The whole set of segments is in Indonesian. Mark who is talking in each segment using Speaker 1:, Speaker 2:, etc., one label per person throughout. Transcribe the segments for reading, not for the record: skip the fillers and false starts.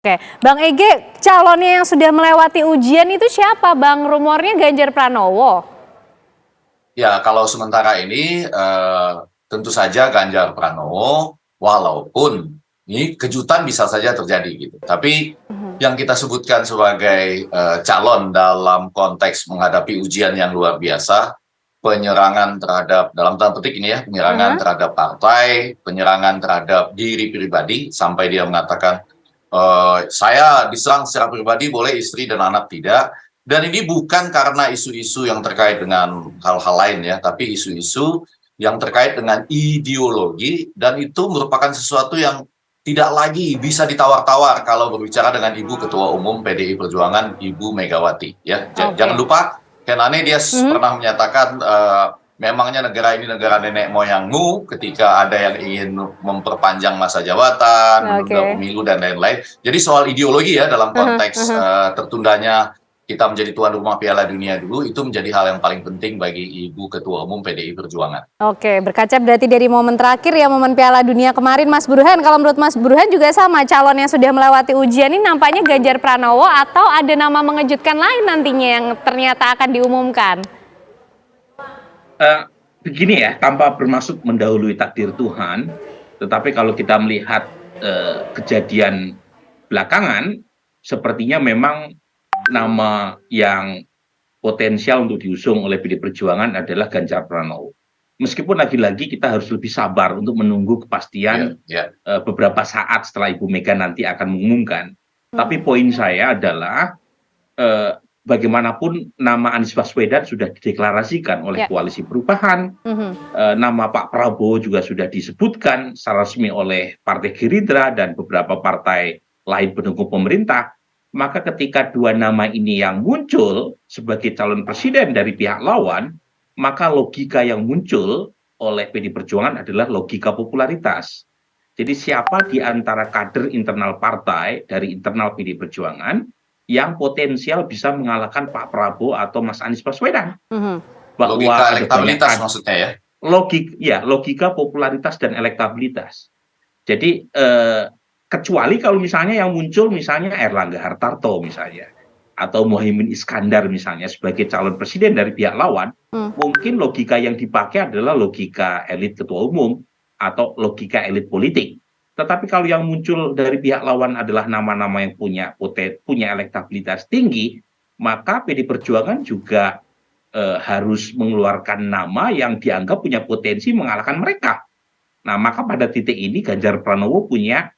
Speaker 1: Oke, Bang Ege, calonnya yang sudah melewati ujian itu siapa, Bang? Rumornya Ganjar Pranowo.
Speaker 2: Ya, kalau sementara ini tentu saja Ganjar Pranowo, walaupun ini kejutan bisa saja terjadi gitu. Tapi yang kita sebutkan sebagai calon dalam konteks menghadapi ujian yang luar biasa, penyerangan terhadap, dalam tanda petik ini ya, penyerangan terhadap partai, penyerangan terhadap diri pribadi, sampai dia mengatakan, saya diserang secara pribadi, boleh istri dan anak tidak. Dan ini bukan karena isu-isu yang terkait dengan hal-hal lain ya, tapi isu-isu yang terkait dengan ideologi, dan itu merupakan sesuatu yang tidak lagi bisa ditawar-tawar kalau berbicara dengan Ibu Ketua Umum PDI Perjuangan, Ibu Megawati. Ya, jangan lupa, Kenane dia pernah menyatakan memangnya negara ini negara nenek moyangmu, ketika ada yang ingin memperpanjang masa jabatan, menunda pemilu dan lain-lain. Jadi soal ideologi ya dalam konteks tertundanya kita menjadi tuan rumah Piala Dunia dulu, itu menjadi hal yang paling penting bagi Ibu Ketua Umum PDI Perjuangan.
Speaker 1: Oke, berkaca berarti dari momen terakhir ya, momen Piala Dunia kemarin, Mas Burhan. Kalau menurut Mas Burhan juga sama, calon yang sudah melewati ujian ini nampaknya Ganjar Pranowo atau ada nama mengejutkan lain nantinya yang ternyata akan diumumkan?
Speaker 3: Begini ya, tanpa bermaksud mendahului takdir Tuhan, tetapi kalau kita melihat kejadian belakangan, sepertinya memang nama yang potensial untuk diusung oleh PD Perjuangan adalah Ganjar Pranowo. Meskipun lagi-lagi kita harus lebih sabar untuk menunggu kepastian beberapa saat setelah Ibu Mega nanti akan mengumumkan. Tapi poin saya adalah bagaimanapun nama Anies Baswedan sudah dideklarasikan oleh Koalisi Perubahan, nama Pak Prabowo juga sudah disebutkan secara resmi oleh Partai Gerindra dan beberapa partai lain pendukung pemerintah. Maka ketika dua nama ini yang muncul sebagai calon presiden dari pihak lawan, maka logika yang muncul oleh PD Perjuangan adalah logika popularitas. Jadi siapa di antara kader internal partai dari internal PD Perjuangan yang potensial bisa mengalahkan Pak Prabowo atau Mas Anies Baswedan?
Speaker 2: Logika elektabilitas maksudnya ya?
Speaker 3: Logika popularitas dan elektabilitas. Jadi kecuali kalau misalnya yang muncul misalnya Erlangga Hartarto misalnya, atau Muhaimin Iskandar misalnya sebagai calon presiden dari pihak lawan, mungkin logika yang dipakai adalah logika elit ketua umum atau logika elit politik. Tetapi kalau yang muncul dari pihak lawan adalah nama-nama yang punya elektabilitas tinggi, maka PD Perjuangan juga harus mengeluarkan nama yang dianggap punya potensi mengalahkan mereka. Nah, maka pada titik ini Ganjar Pranowo punya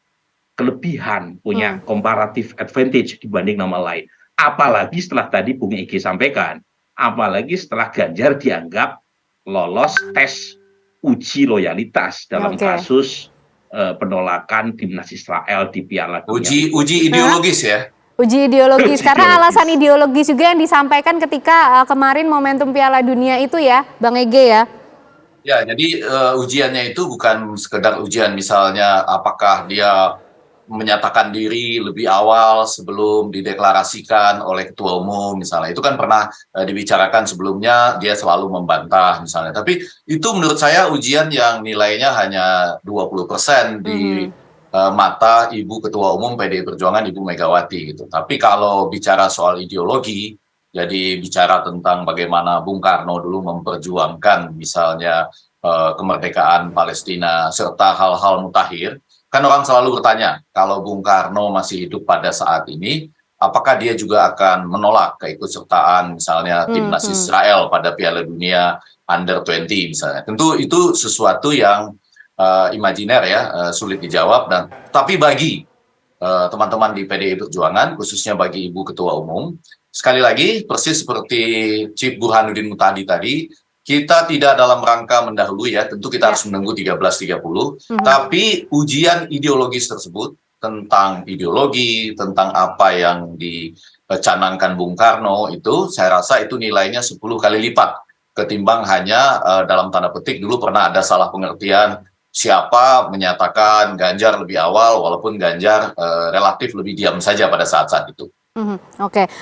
Speaker 3: kelebihan, punya comparative advantage dibanding nama lain. Apalagi setelah tadi Bung Ege sampaikan, apalagi setelah Ganjar dianggap lolos tes uji loyalitas dalam kasus penolakan timnas Israel di Piala Dunia.
Speaker 2: Uji ideologis ya?
Speaker 1: Uji ideologis, karena alasan ideologis juga yang disampaikan ketika kemarin momentum Piala Dunia itu ya, Bang Ege ya?
Speaker 2: Ya, jadi ujiannya itu bukan sekedar ujian misalnya apakah dia menyatakan diri lebih awal sebelum dideklarasikan oleh ketua umum misalnya. Itu kan pernah dibicarakan sebelumnya, dia selalu membantah misalnya. Tapi itu menurut saya ujian yang nilainya hanya 20% di mata Ibu Ketua Umum PDI Perjuangan, Ibu Megawati gitu. Tapi kalau bicara soal ideologi, jadi bicara tentang bagaimana Bung Karno dulu memperjuangkan misalnya kemerdekaan Palestina serta hal-hal mutakhir. Kan orang selalu bertanya, kalau Bung Karno masih hidup pada saat ini, apakah dia juga akan menolak keikutsertaan misalnya timnas Israel pada Piala Dunia Under-20 misalnya. Tentu itu sesuatu yang imajiner ya, sulit dijawab. Tapi bagi teman-teman di PDI Perjuangan, khususnya bagi Ibu Ketua Umum, sekali lagi persis seperti Chief Burhanuddin Muhtadi tadi, kita tidak dalam rangka mendahului ya, tentu kita harus menunggu 13.30, tapi ujian ideologis tersebut tentang ideologi, tentang apa yang dicanangkan Bung Karno itu, saya rasa itu nilainya 10 kali lipat ketimbang hanya dalam tanda petik dulu pernah ada salah pengertian siapa menyatakan Ganjar lebih awal, walaupun Ganjar relatif lebih diam saja pada saat-saat itu.
Speaker 1: Oke.